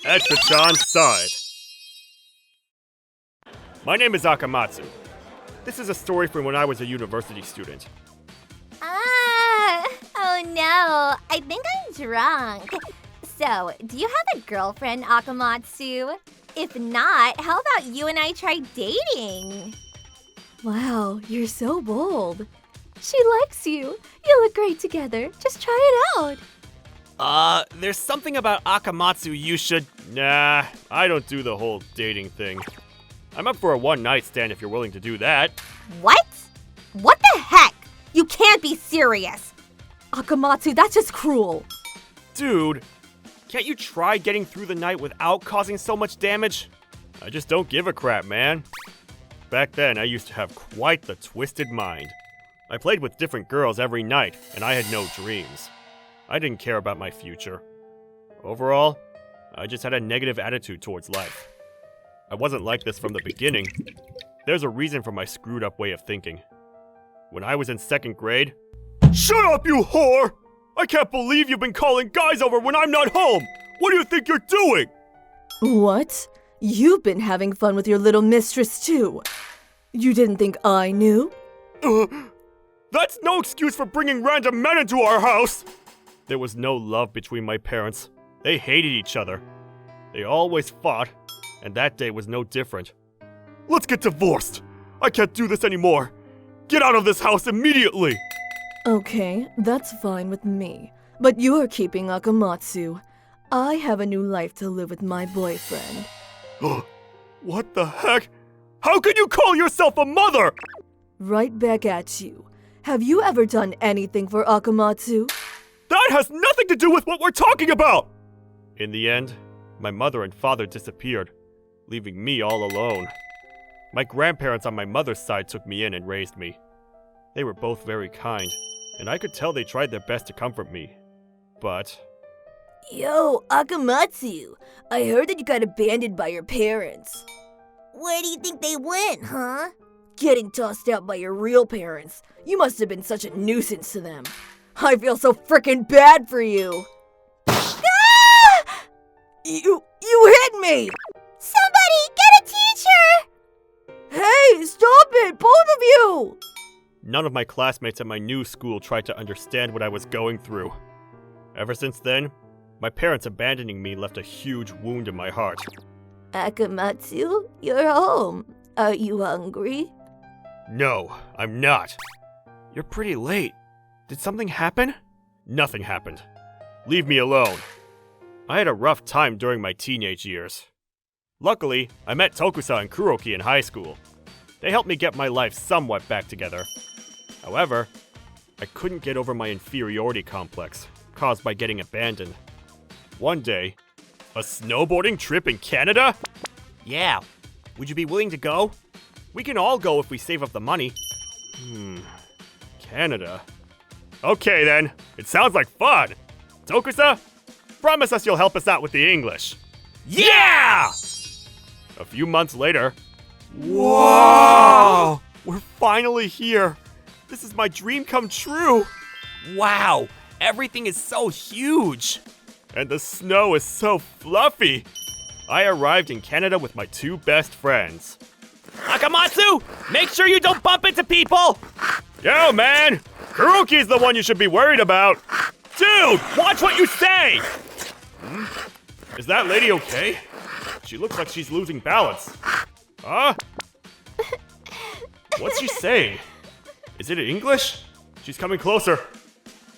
Etra-chan saw it. My name is Akamatsu. This is a story from when I was a university student. Oh no, I think I'm drunk. So, do you have a girlfriend, Akamatsu? If not, how about you and I try dating? Wow, you're so bold. She likes you. You look great together. Just try it out. There's something about Akamatsu you should... Nah, I don't do the whole dating thing. I'm up for a one-night stand if you're willing to do that. What? What the heck? You can't be serious. Akamatsu, that's just cruel. Dude, can't you try getting through the night without causing so much damage? I just don't give a crap, man. Back then, I used to have quite the twisted mind. I played with different girls every night, and I had no dreams. I didn't care about my future. Overall, I just had a negative attitude towards life. I wasn't like this from the beginning. There's a reason for my screwed up way of thinking. When I was in 2nd grade... Shut up, you whore! I can't believe you've been calling guys over when I'm not home! What do you think you're doing? What? You've been having fun with your little mistress too. You didn't think I knew? That's no excuse for bringing random men into our house! There was no love between my parents. They hated each other. They always fought, and that day was no different. Let's get divorced! I can't do this anymore! Get out of this house immediately! Okay, that's fine with me. But you're keeping Akamatsu. I have a new life to live with my boyfriend. What the heck? How can you call yourself a mother? Right back at you. Have you ever done anything for Akamatsu? That has nothing to do with what we're talking about! In the end, my mother and father disappeared, leaving me all alone. My grandparents on my mother's side took me in and raised me. They were both very kind, and I could tell they tried their best to comfort me. But... Yo, Akamatsu, I heard that you got abandoned by your parents. Where do you think they went, huh? Getting tossed out by your real parents. You must have been such a nuisance to them. I feel so frickin' bad for you. You hit me! Somebody, get a teacher! Hey, stop it, both of you! None of my classmates at my new school tried to understand what I was going through. Ever since then, my parents abandoning me left a huge wound in my heart. Akamatsu, you're home. Are you hungry? No, I'm not. You're pretty late. Did something happen? Nothing happened. Leave me alone. I had a rough time during my teenage years. Luckily, I met Tokusa and Kuroki in high school. They helped me get my life somewhat back together. However, I couldn't get over my inferiority complex, caused by getting abandoned. One day, a snowboarding trip in Canada? Yeah. Would you be willing to go? We can all go if we save up the money. Canada? Okay then, it sounds like fun. Tokusa, promise us you'll help us out with the English. Yeah! A few months later... Whoa! We're finally here. This is my dream come true. Wow, everything is so huge. And the snow is so fluffy. I arrived in Canada with my 2 best friends. Akamatsu, make sure you don't bump into people! Yo, man! Kuroki's the one you should be worried about! Dude, watch what you say! Is that lady okay? She looks like she's losing balance. Huh? What's she saying? Is it in English? She's coming closer.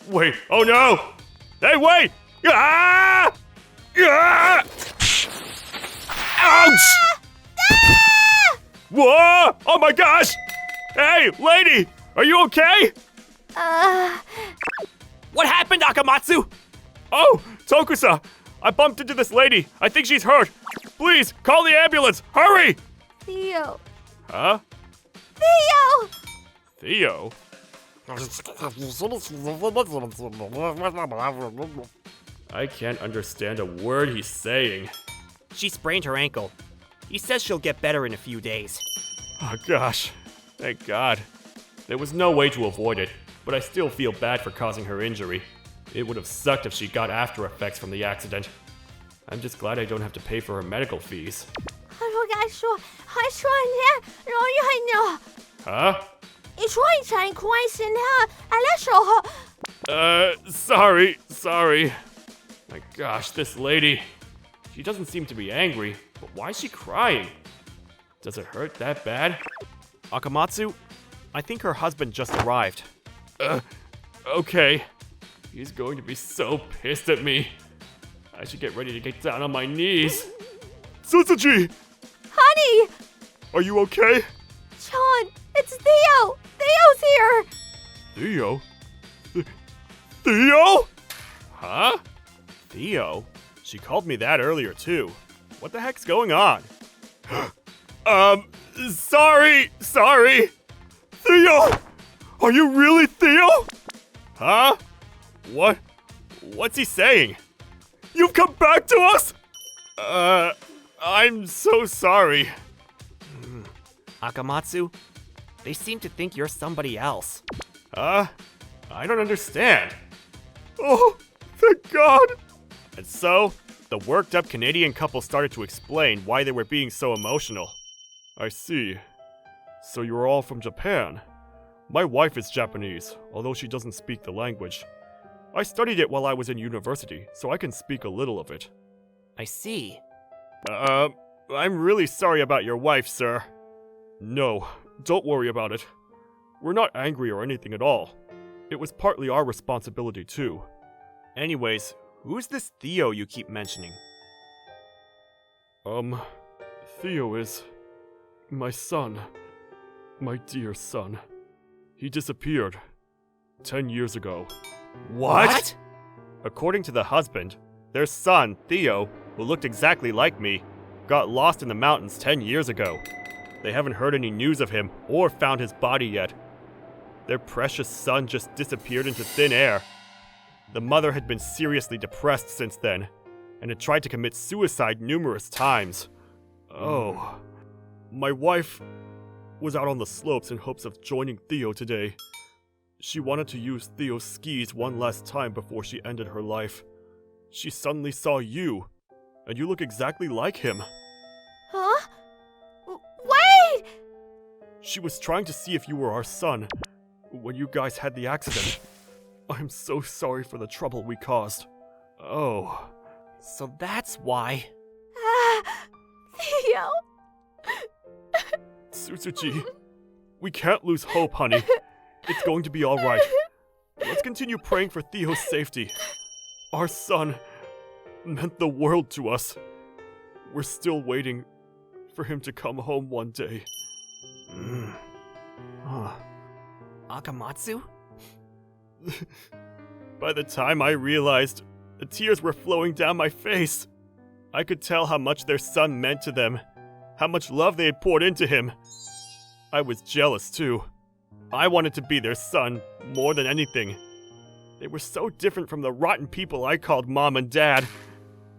Wait, oh no! Hey, wait! Ah! Ah! Ouch! Ah! Whoa! Oh my gosh! Hey, lady! Are you okay? What happened, Akamatsu? Oh, Tokusa! I bumped into this lady. I think she's hurt. Please, call the ambulance! Hurry! Theo. Huh? Theo! Theo? I can't understand a word he's saying. She sprained her ankle. He says she'll get better in a few days. Oh gosh, thank God. There was no way to avoid it, but I still feel bad for causing her injury. It would have sucked if she got after effects from the accident. I'm just glad I don't have to pay for her medical fees. 他说该说，还说你容易很呢。 Huh? 你说一场快心哈，阿拉说。 Sorry. My gosh, this lady. She doesn't seem to be angry, but why is she crying? Does it hurt that bad? Akamatsu, I think her husband just arrived. Okay. He's going to be so pissed at me. I should get ready to get down on my knees. Tsutsuji! Honey! Are you okay? John, it's Theo! Theo's here! Theo? Theo? Huh? Theo? She called me that earlier too. What the heck's going on? Sorry! Theo! Are you really Theo? Huh? What's he saying? You've come back to us? I'm so sorry. Akamatsu, they seem to think you're somebody else. I don't understand. Oh, thank God. And so, the worked up Canadian couple started to explain why they were being so emotional. I see. So you're all from Japan. My wife is Japanese, although she doesn't speak the language. I studied it while I was in university, so I can speak a little of it. I see. I'm really sorry about your wife, sir. No, don't worry about it. We're not angry or anything at all. It was partly our responsibility, too. Anyways, who's this Theo you keep mentioning? Theo is my son. My dear son. He disappeared 10 years ago. What? According to the husband, their son, Theo, who looked exactly like me, got lost in the mountains 10 years ago. They haven't heard any news of him or found his body yet. Their precious son just disappeared into thin air. The mother had been seriously depressed since then, and had tried to commit suicide numerous times. Oh. My wife was out on the slopes in hopes of joining Theo today. She wanted to use Theo's skis one last time before she ended her life. She suddenly saw you, and you look exactly like him. Huh? Wait! She was trying to see if you were our son when you guys had the accident. I'm so sorry for the trouble we caused. Oh. So that's why. Theo. Tsutsuji, we can't lose hope, honey. It's going to be alright. Let's continue praying for Theo's safety. Our son meant the world to us. We're still waiting for him to come home one day. Akamatsu? By the time I realized, the tears were flowing down my face. I could tell how much their son meant to them, how much love they had poured into him. I was jealous too. I wanted to be their son more than anything. They were so different from the rotten people I called Mom and Dad.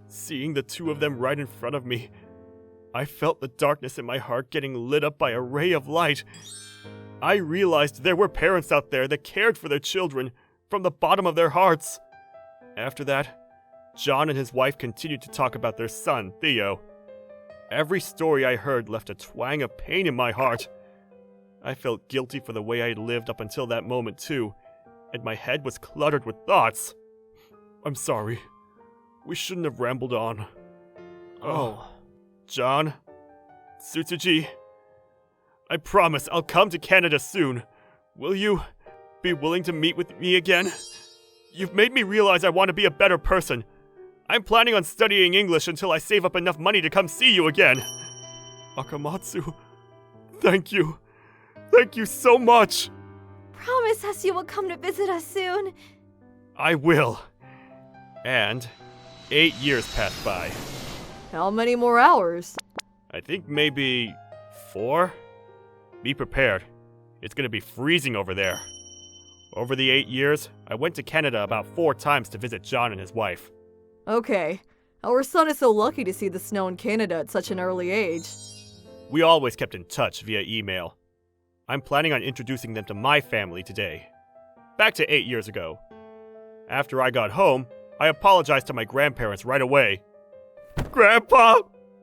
Seeing the two of them right in front of me, I felt the darkness in my heart getting lit up by a ray of light. I realized there were parents out there that cared for their children from the bottom of their hearts. After that, John and his wife continued to talk about their son, Theo. Every story I heard left a twang of pain in my heart. I felt guilty for the way I had lived up until that moment too, and my head was cluttered with thoughts. I'm sorry. We shouldn't have rambled on. Oh. John, Tsutsuji, I promise I'll come to Canada soon. Will you be willing to meet with me again? You've made me realize I want to be a better person. I'm planning on studying English until I save up enough money to come see you again. Akamatsu, thank you. Thank you so much. Promise us you will come to visit us soon. I will. And 8 years passed by. How many more hours? I think maybe 4? Be prepared. It's gonna be freezing over there. Over the 8 years, I went to Canada about 4 times to visit John and his wife. Okay. Our son is so lucky to see the snow in Canada at such an early age. We always kept in touch via email. I'm planning on introducing them to my family today. Back to 8 years ago. After I got home, I apologized to my grandparents right away. Grandpa!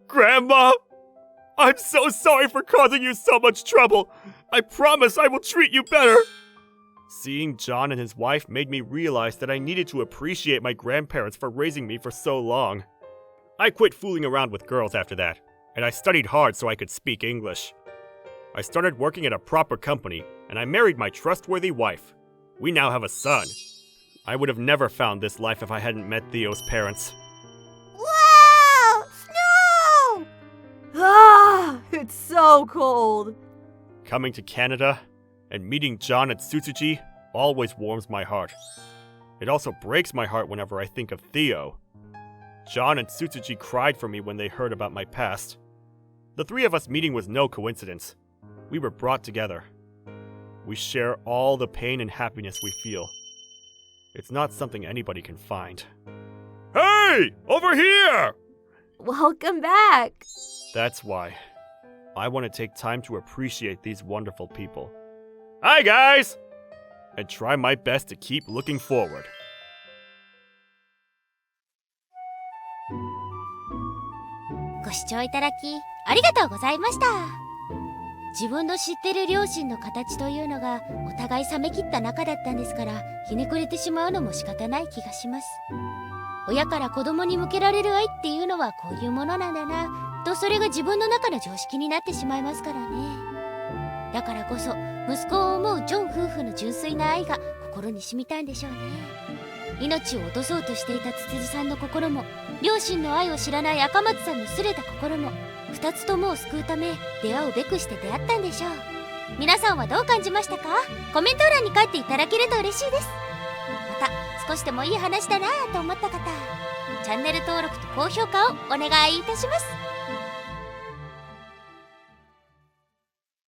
Grandma! I'm so sorry for causing you so much trouble! I promise I will treat you better! Seeing John and his wife made me realize that I needed to appreciate my grandparents for raising me for so long. I quit fooling around with girls after that, and I studied hard so I could speak English. I started working at a proper company, and I married my trustworthy wife. We now have a son. I would have never found this life if I hadn't met Theo's parents. Wow! Snow! Ah, it's so cold. Coming to Canada and meeting John at Tsutsuji always warms my heart. It also breaks my heart whenever I think of Theo. John and Tsutsuji cried for me when they heard about my past. The three of us meeting was no coincidence. We were brought together. We share all the pain and happiness we feel. It's not something anybody can find. Hey! Over here! Welcome back. That's why. I want to take time to appreciate these wonderful people. Hi, guys! And try my best to keep looking forward. ご視聴いただきありがとうございました。自分の知ってる両親の形というのがお互い冷め切った仲だったんですから、ひねくれてしまうのも仕方ない気がします。親から子供に向けられる愛っていうのはこういうものなんだなと、それが自分の中の常識になってしまいますからね。だからこそ息子を思うジョン夫婦の純粋な愛が心に染みたんでしょうね。命を落とそうとしていたつつじさんの心も、両親の愛を知らない赤松さんのすれた心も、二つともを救うため出会うべくして出会ったんでしょう。皆さんはどう感じましたか？コメント欄に書いていただけると嬉しいです。また少しでもいい話だなぁと思った方、チャンネル登録と高評価をお願いいたします。